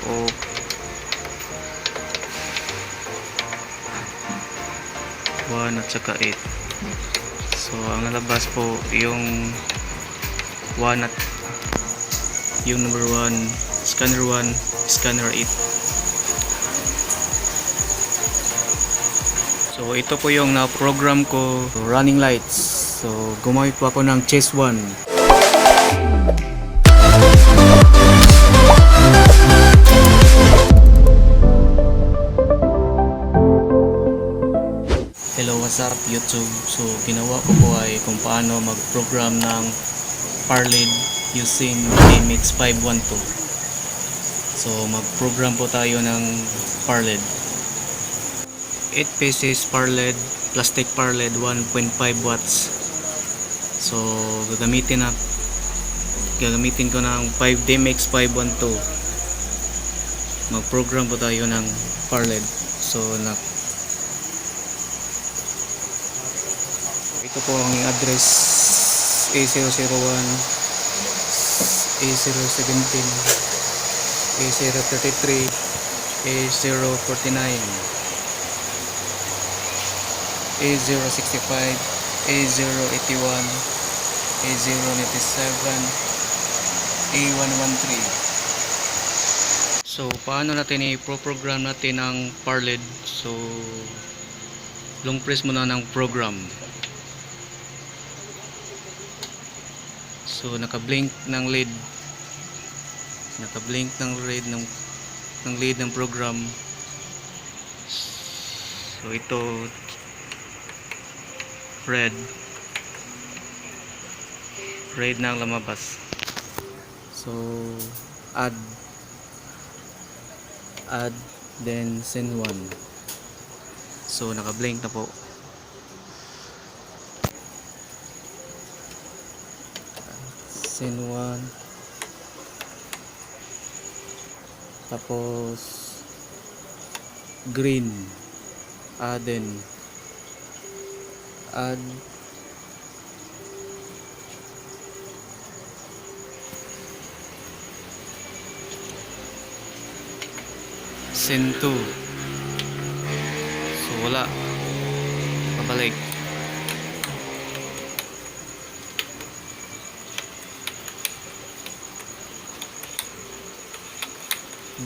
of 1 at saka 8. So ang nalabas po yung 1 at yung number 1, scanner 1, scanner 8. So ito po yung na-program ko, running lights. So gumamit po ako ng Chess 1. Hello, what's up YouTube? So ginawa ko po ay kung paano mag-program ng Parled using DMX 512. So mag-program po tayo ng Parled. 8 pieces Parled, plastic Parled 1.5 watts. So gagamitin ko ng 5 DMX 512. Mag-program po tayo ng Parled. So ito po ang address A001, A017, A033, A049, A065, A081, A097, A113. So paano natin i-program natin ang Parled? So long press muna ng program. So naka-blink ng LED. Naka-blink ng LED ng program. So ito red na ang lumabas. So add then send 1. So naka-blink na po. Send 1. Tapos green, add send 2. So wala, pabalik.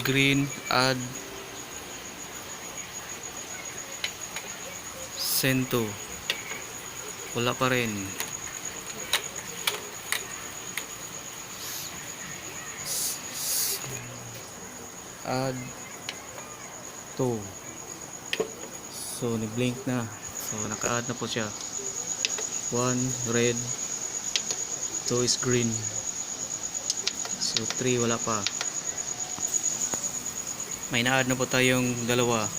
Green, add send 2. Wala pa rin. Add 2. So ni-blink na. So naka-add na po siya. 1 red, 2 is green. So 3 wala pa. May na-add na po tayong dalawa.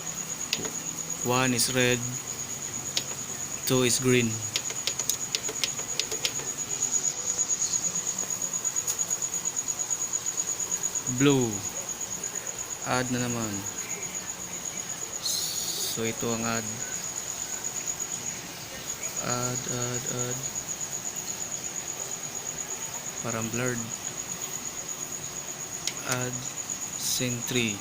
1 is red, 2 is green. Blue, add na naman. So ito ang add. Parang blurred. Add send 3.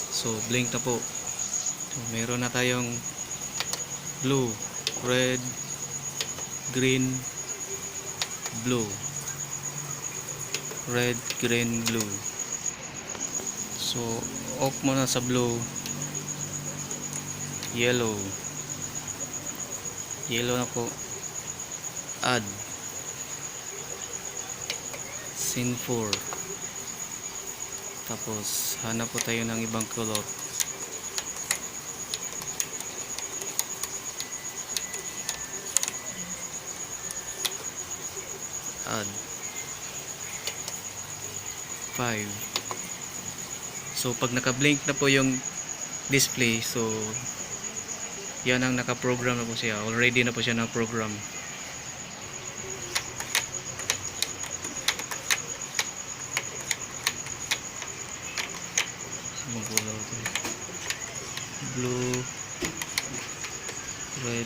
So blink na po. So, meron na tayong blue, red, green, blue. Red, green, blue. So off muna sa blue. Yellow. Yellow na po. Add send 4. Tapos hanap po tayo ng ibang color. Add 5. So pag naka-blink na po yung display, so yan ang naka-program na po siya. Already na po siya na-program. Blue, red,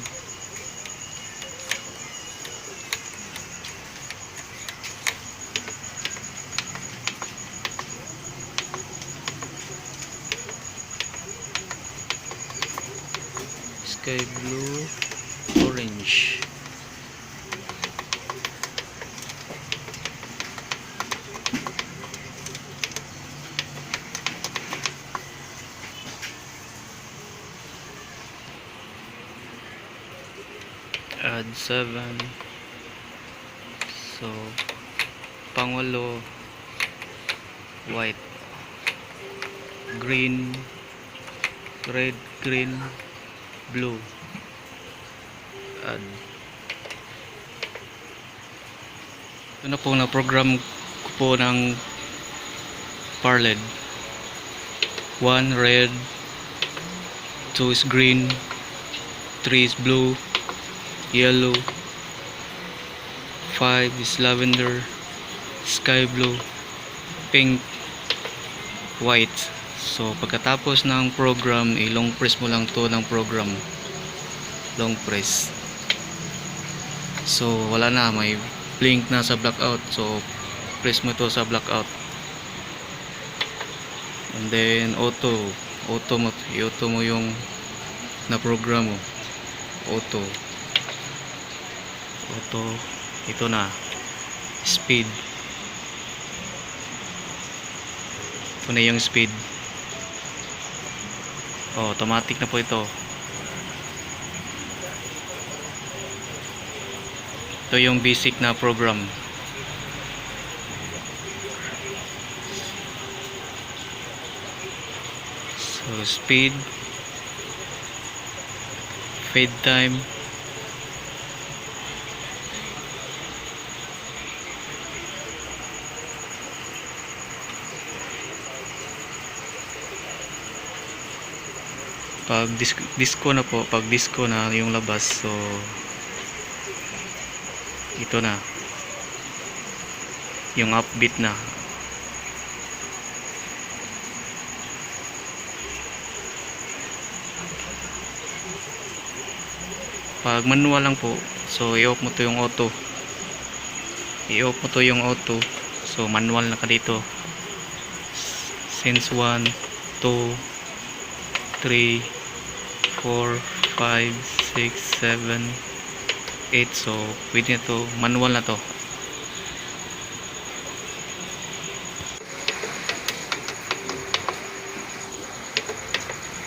sky blue, orange. Add 7. So pangwalo, white, green, red, green, blue. Add. Ito na po na program ko po ng Parled. 1 red, 2 is green, 3 is blue, yellow, 5 is lavender, sky blue, pink, white. So pagkatapos ng program, long press mo lang to ng program. Long press. So wala na, may blink na sa blackout. So press mo to sa blackout. And then auto mo, i-auto mo yung na program mo. Auto, ito na, speed. Ito na yung speed. Automatic na po ito. Ito yung basic na program. So speed, fade time, pag disco na po, pag disco na yung labas, so ito na yung upbeat na. Pag manual lang po, so i-off mo to yung auto, so manual na ka dito. Since 1 2 3 4 5 6 7 8, so pwede na to, manual na to.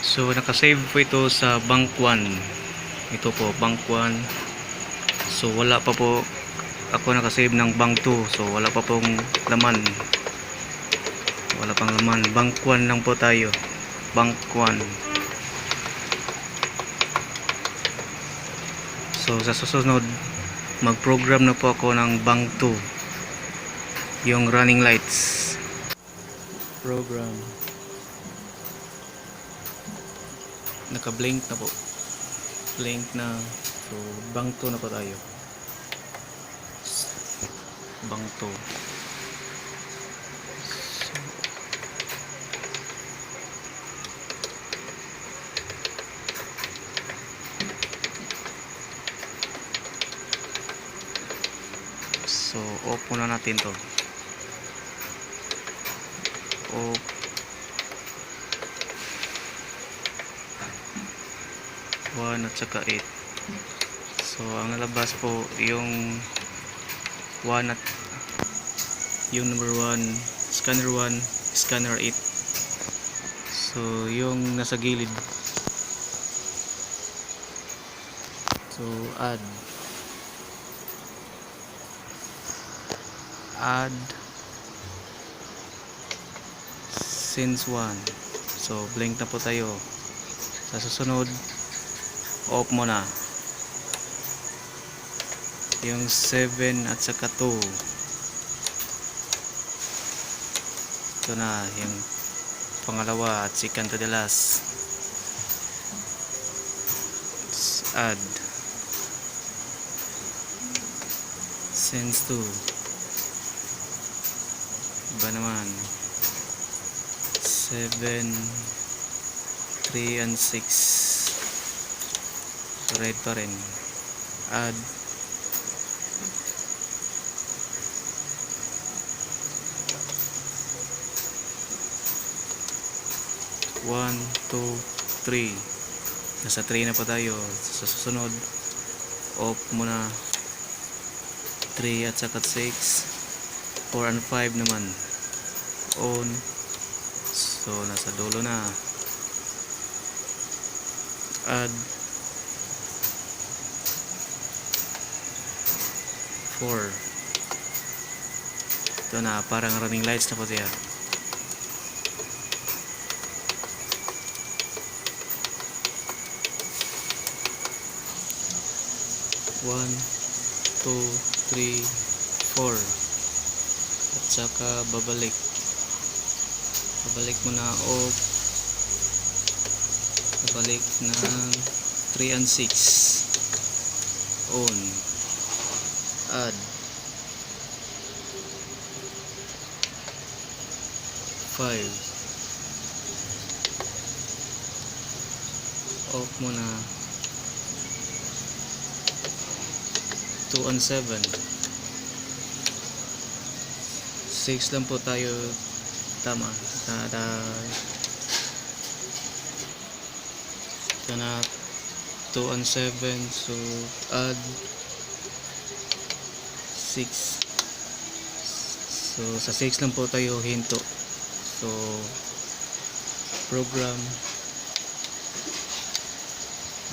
So nakasave po ito sa bank 1. Ito po, bank 1. So wala pa po ako nakasave ng bank 2. So wala pa pong laman. Wala pang laman. Bank 1 lang po tayo. Bank 1. So sa susunod, mag-program na po ako ng bank 2. Yung running lights. Program. Naka-blink na po. Blink na. So bank 2 na po tayo. Bank 2. So off muna natin to. Off. 1 at saka 8. So ang nalabas po yung 1 at yung number 1, scanner 1, scanner 8. So yung nasa gilid. So add since 1. So blink na po tayo. Sa susunod, off mo na yung 7 at saka 2. Ito na yung pangalawa at second to the last. Add since 2. Iba naman 7, 3 and 6. Red pa rin. Add one, two, three. Nasa 3 na po tayo. Sa susunod, off muna 3 at saka 6. 4 and 5 naman on. So nasa dulo na. Add 4. Ito na, parang running lights na po siya. 1, 2, 3, 4. At saka babalik mo na off, babalik ng 3 and 6 on. Add 5. Off mo na 2 and 7. 6 lang po tayo, tama. Ito na 2 and 7. So add 6. So sa 6 lang po tayo hinto. So program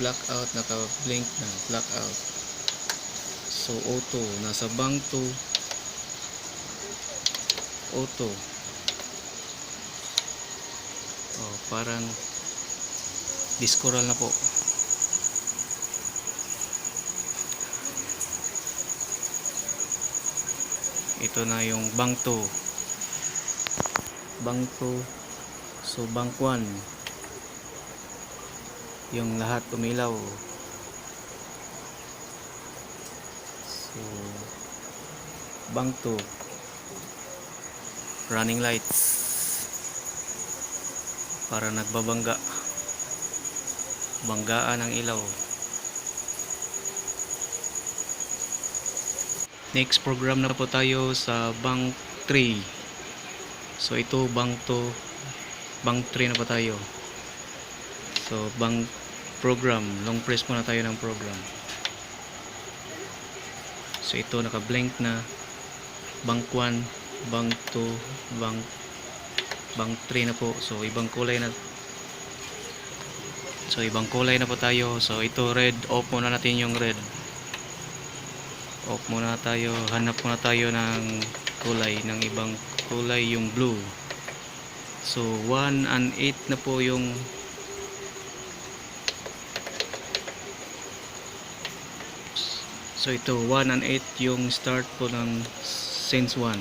blackout, naka blink na blackout. So auto, nasa bank 2 auto. Oh, parang discoral na po. Ito na yung bank 2. Bank 2. So bank 1. Yung lahat umilaw. So bank 2. Running lights. Para nagbabangga. Banggaan ng ilaw. Next program na po tayo sa bank 3. So ito bank 2, bank 3 na po tayo. So bank program, long press muna tayo ng program. So ito naka-blink na. Bank 1, bank 2, bank 3 na po. So ibang kulay na. So ibang kulay na po tayo. So ito red, off muna natin yung red. Off muna tayo, hanap muna tayo ng kulay, ng ibang kulay, yung blue. So 1 and 8 na po yung so ito 1 and 8 yung start po ng sense 1.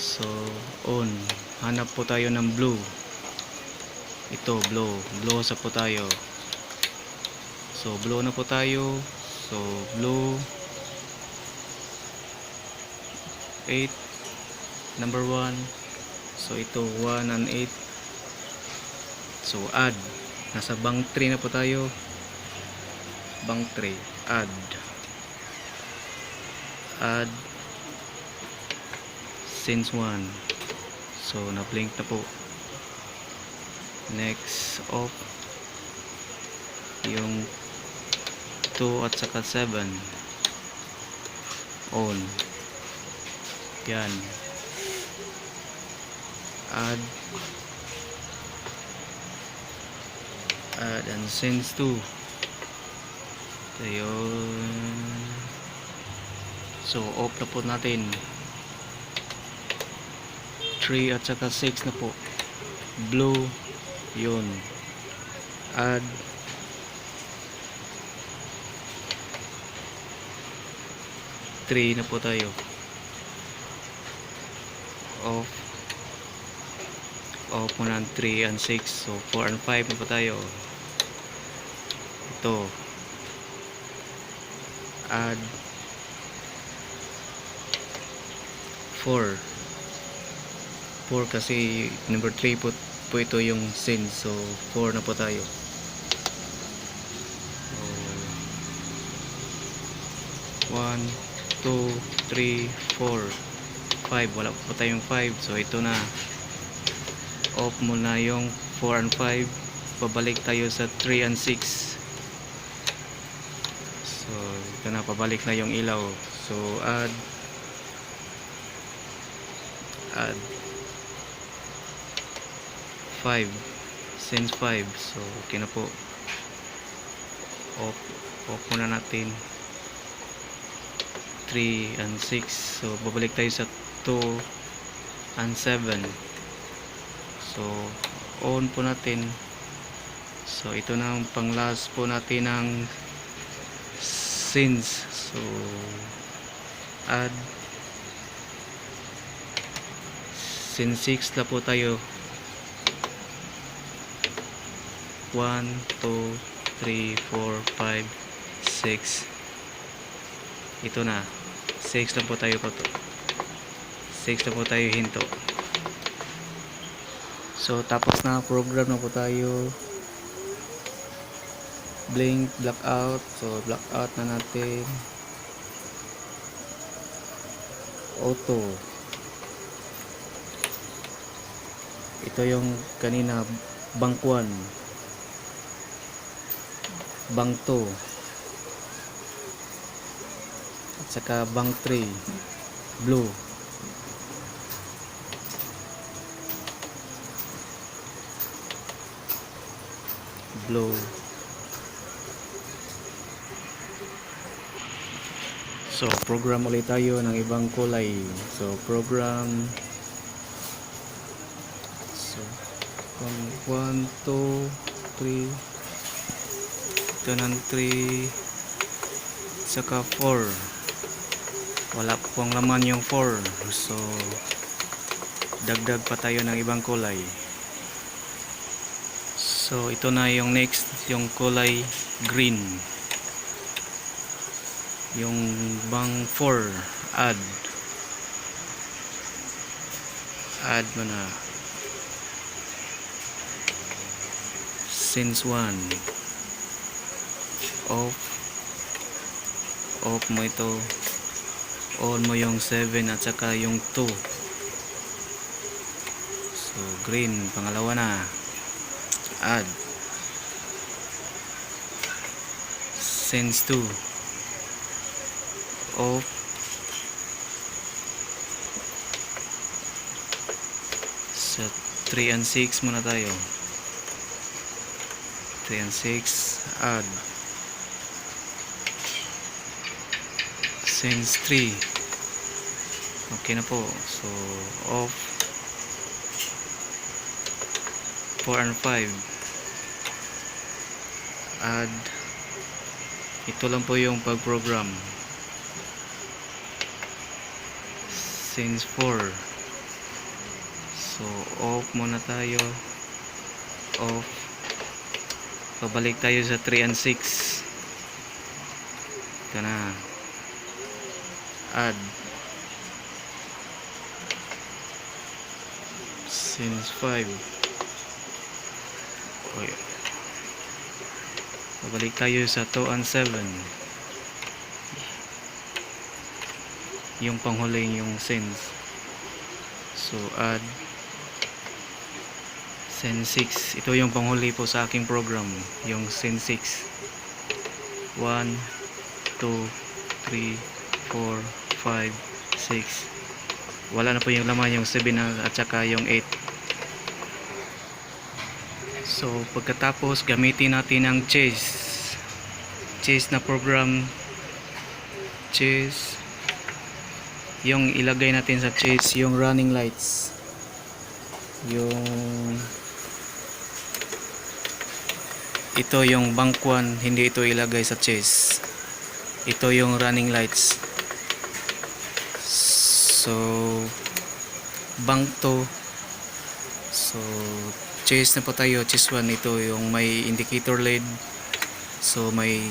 So on, hanap po tayo ng blue. Ito blow sa po tayo. So blow na po tayo. So blue 8 number 1. So ito 1 and 8. So add, nasa bank 3 na po tayo. Bank 3, add since 1. So na blink na po. Next off yung 2 at saka 7 on. Yan, add and sense 2. Ayun. So off na po natin 3 at saka 6 na po. Blue, yun. Add three na po tayo. Off muna ang 3 and 6. So 4 and 5 na po tayo. Ito add 4 kasi number 3 po ito yung sin. So 4 na po tayo. So 1, 2, 3, 4, 5. Wala po tayong 5. So ito na, off muna yung 4 and 5. pabalik tayo sa 3 and 6. So ito na, pabalik na yung ilaw. So add 5, since 5. So okay na po, off muna natin 3 and 6. So babalik tayo sa 2 and 7. So on po natin. So ito na ang pang last po natin ng scenes. So add scene 6 na po tayo. 1, 2, 3, 4, 5, 6. Ito na, 6 na po tayo 6 na po tayo hinto. So tapos na, program na po tayo. Blink, blackout. So blackout na natin. Auto. Ito yung kanina, bank 1, bank 2, at saka bank 3, blue. So program ulit tayo ng ibang kulay. So program, so 1, 2, 3, ito ng 3, saka 4. Wala pong laman yung 4. So dagdag pa tayo ng ibang kulay. So ito na yung next, yung kulay green. Yung bang 4, add mo na since 1, off mo ito, on mo yung 7 at saka yung 2. So green, pangalawa na, add since 2, off sa 3 and 6 muna tayo. 3 and 6, add since 3. Okay na po. So off 4 and 5, add. Ito lang po yung pag-program. Since 4. So off muna tayo, off. Pabalik tayo sa 3 and 6. Ito na, add since 5. Okay. Pabalik tayo sa 2 and 7. Yung panghuling yung since. So add since 6. Ito yung panghuli po sa aking program, yung since 6. 1, 2, 3, 4, 5, 6. Wala na po yung laman, yung 7 at saka yung 8. So pagkatapos, gamitin natin ang chase na program. Chase, yung ilagay natin sa chase yung running lights. Ito yung bank 1, hindi ito ilagay sa chase. Ito yung running lights. So bank 2. So chase na po tayo. Chase 1, ito yung may indicator LED. So may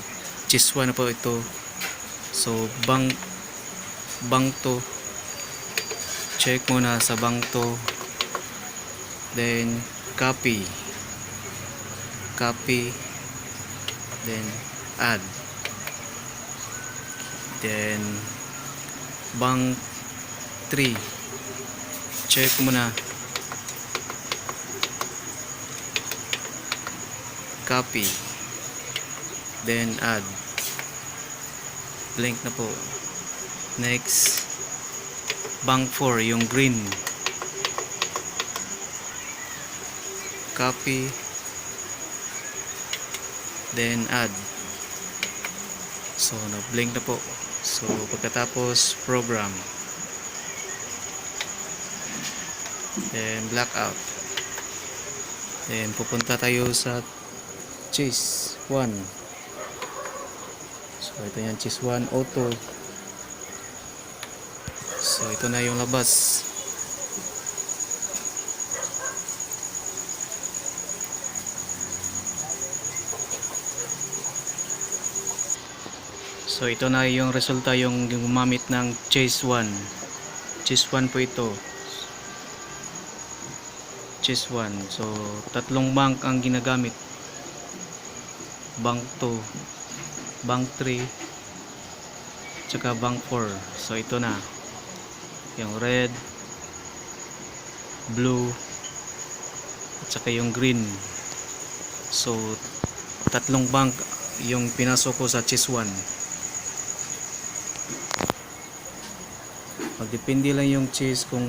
chase 1 na po ito. So bank 2, check muna sa bank 2, then copy, then add, then bank 3, check muna, copy, then add, blank na po. Next, bank 4 yung green, copy, then add. So na blank na po. So pagkatapos program, then blackout, then pupunta tayo sa chase 1. So ito yan, chase 1 auto. So ito na yung labas. So ito na yung resulta, yung gumamit ng chase 1. Chase 1 po ito. Chase 1. So tatlong bank ang ginagamit. Bank 2, bank 3, tsaka bank 4. So ito na. Yung red, blue, at saka yung green. So tatlong bank yung pinasok ko sa chase 1. Magdepende lang yung chase kung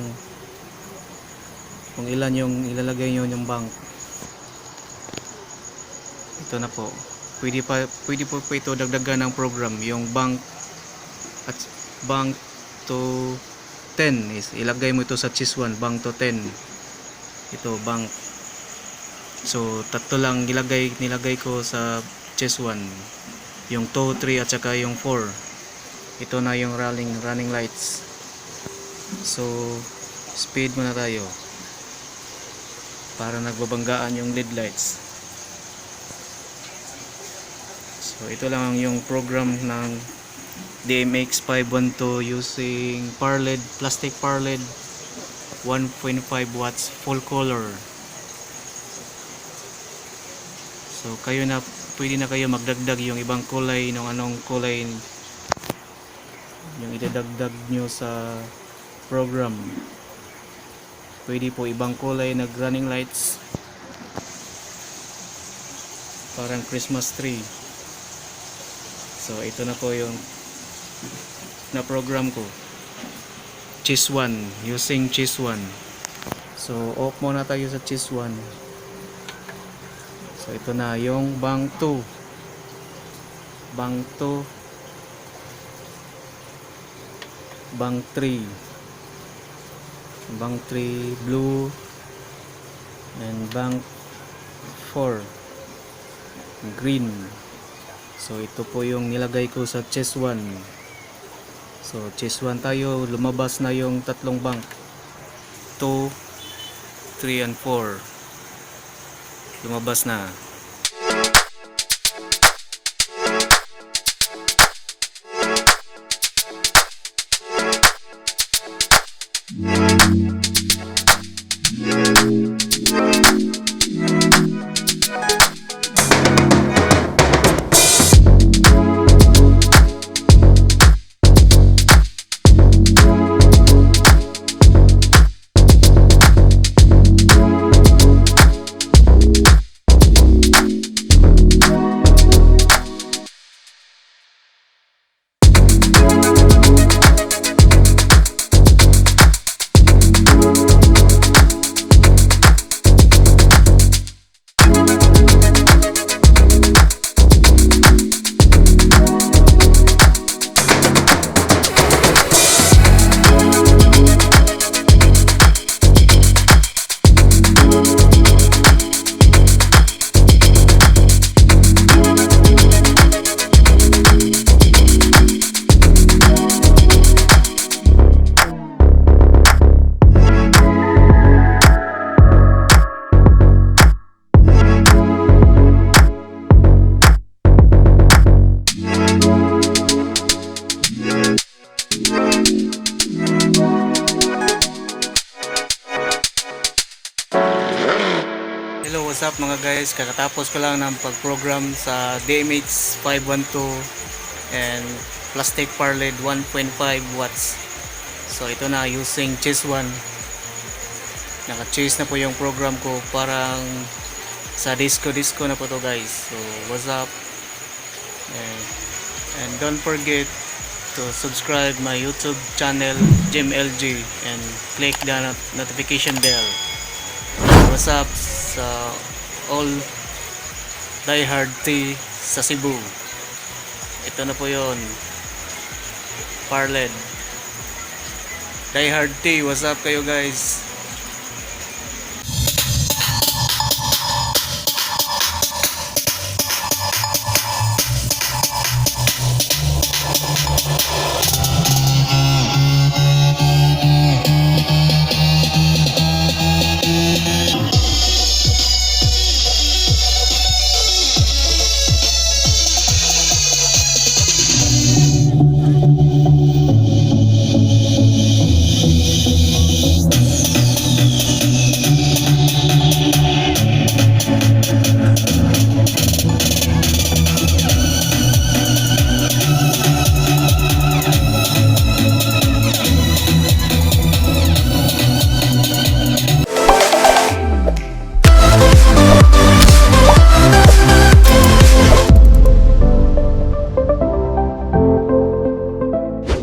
ilan yung ilalagay nyo yung bank. Ito na po. Pwede po ito dagdagan ng program. Yung bank at bank to 10 is ilagay mo ito sa chase 1, bank to 10. Ito bank. So tatlo lang nilagay ko sa chase 1. Yung 2, 3 at saka yung 4. Ito na yung running lights. So speed muna tayo para nagbabanggaan yung LED lights. So ito lang yung program ng DMX 512 using LED, plastic LED 1.5 watts full color. So pwede na kayo magdagdag yung ibang kulay, ng anong kulay yung idadagdag nyo sa program. Pwede po ibang kulay na running lights, parang Christmas tree. So ito na po yung na program ko, chase 1, using chase 1. So off muna tayo sa chase 1. So ito na yung bank 2, bank 2, bank 3, bank 3 blue, and bank 4 green. So ito po yung nilagay ko sa chase 1. So chase 1 tayo, lumabas na yung tatlong bank 2, 3 and 4. Lumabas na. What's up mga guys, kakatapos ko lang ng pag-program sa DMX 512 and plastic LED 1.5 watts. So ito na using chase 1. Naka-chase na po yung program ko, parang Sa disco na po to guys. So what's up? And, and don't forget to subscribe my YouTube channel Jim LG and click the notification bell. What's up sa all diehard T sa Cebu. Ito na po yon, Parled. Diehard T, what's up kayo guys?